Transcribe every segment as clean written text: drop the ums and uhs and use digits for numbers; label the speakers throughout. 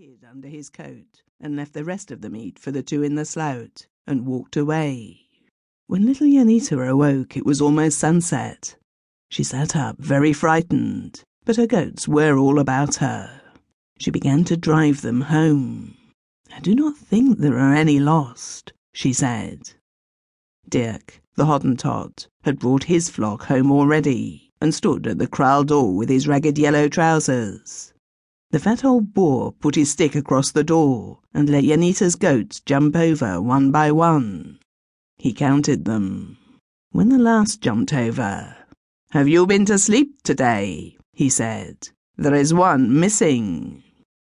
Speaker 1: hid under his coat and left the rest of the meat for the two in the slout and walked away. When little Juanita awoke, it was almost sunset. She sat up very frightened, but her goats were all about her. She began to drive them home. "I do not think there are any lost," she said. Dirk, the Hottentot, had brought his flock home already and stood at the kraal door with his ragged yellow trousers. The fat old Boer put his stick across the door and let Juanita's goats jump over one by one. He counted them. When the last jumped over, "Have you been to sleep today?" he said. "There is one missing."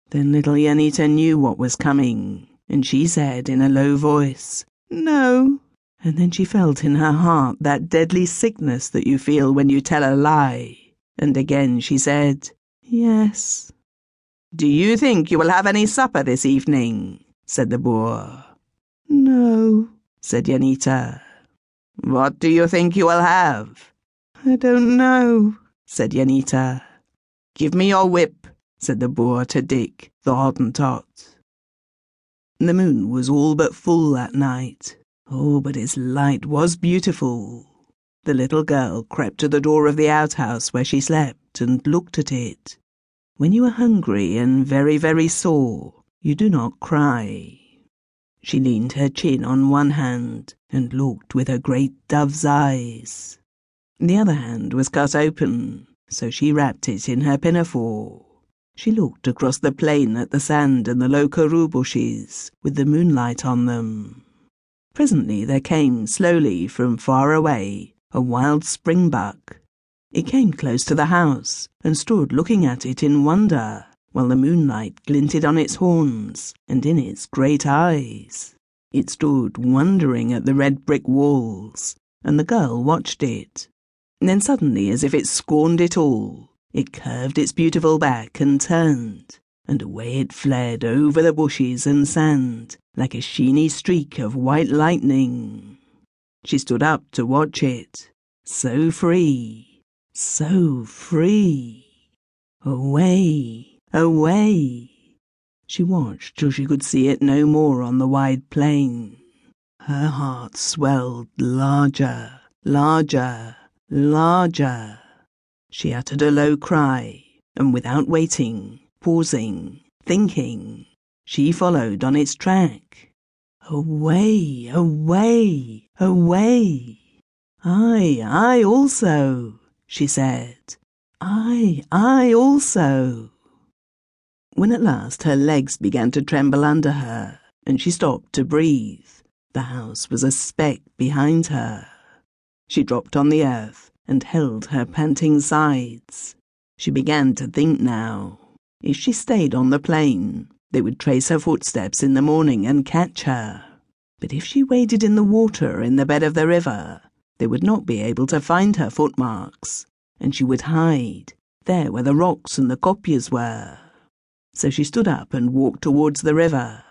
Speaker 1: Then little Juanita knew what was coming, and she said in a low voice, "No." And then she felt in her heart that deadly sickness that you feel when you tell a lie. And again she said, "Yes." "Do you think you will have any supper this evening?" said the Boer. "No," said Juanita. "What do you think you will have?" "I don't know," said Juanita. "Give me your whip," said the Boer to Dick, the Hottentot. The moon was all but full that night. Oh, but its light was beautiful. The little girl crept to the door of the outhouse where she slept and looked at it. When you are hungry and very, very sore, you do not cry. She leaned her chin on one hand and looked with her great dove's eyes. The other hand was cut open, so she wrapped it in her pinafore. She looked across the plain at the sand and the low karoo bushes with the moonlight on them. Presently there came slowly from far away a wild springbuck. It came close to the house and stood looking at it in wonder, while the moonlight glinted on its horns and in its great eyes. It stood wondering at the red brick walls, and the girl watched it. And then suddenly, as if it scorned it all, it curved its beautiful back and turned, and away it fled over the bushes and sand like a sheeny streak of white lightning. She stood up to watch it, so free, so free. Away, away. She watched till she could see it no more on the wide plain. Her heart swelled larger, larger, larger. She uttered a low cry, and without waiting, pausing, thinking, she followed on its track. Away, away, away. I also, she said. I also. When at last her legs began to tremble under her, and she stopped to breathe, the house was a speck behind her. She dropped on the earth and held her panting sides. She began to think now. If she stayed on the plain, they would trace her footsteps in the morning and catch her. But if she waded in the water in the bed of the river, they would not be able to find her footmarks, and she would hide there where the rocks and the kopjes were. So she stood up and walked towards the river.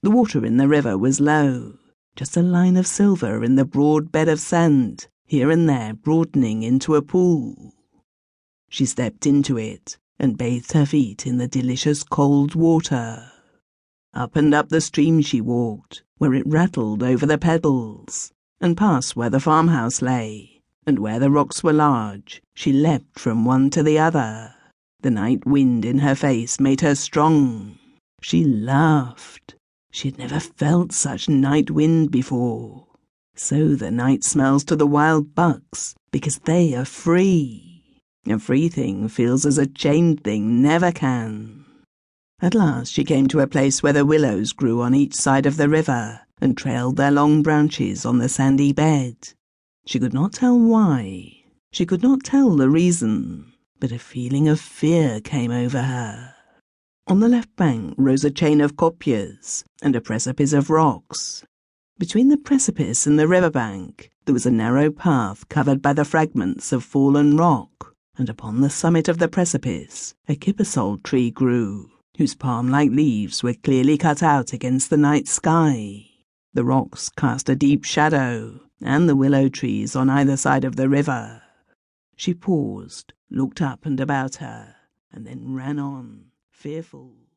Speaker 1: The water in the river was low, just a line of silver in the broad bed of sand, here and there broadening into a pool. She stepped into it and bathed her feet in the delicious cold water. Up and up the stream she walked, where it rattled over the pebbles, and past where the farmhouse lay, and where the rocks were large, she leapt from one to the other. The night wind in her face made her strong. She laughed. She had never felt such night wind before. So the night smells to the wild bucks, because they are free. A free thing feels as a chained thing never can. At last she came to a place where the willows grew on each side of the river and trailed their long branches on the sandy bed. She could not tell why. She could not tell the reason, but a feeling of fear came over her. On the left bank rose a chain of kopjes and a precipice of rocks. Between the precipice and the river bank there was a narrow path covered by the fragments of fallen rock, and upon the summit of the precipice a kippersol tree grew, whose palm-like leaves were clearly cut out against the night sky. The rocks cast a deep shadow, and the willow trees on either side of the river. She paused, looked up and about her, and then ran on, fearful.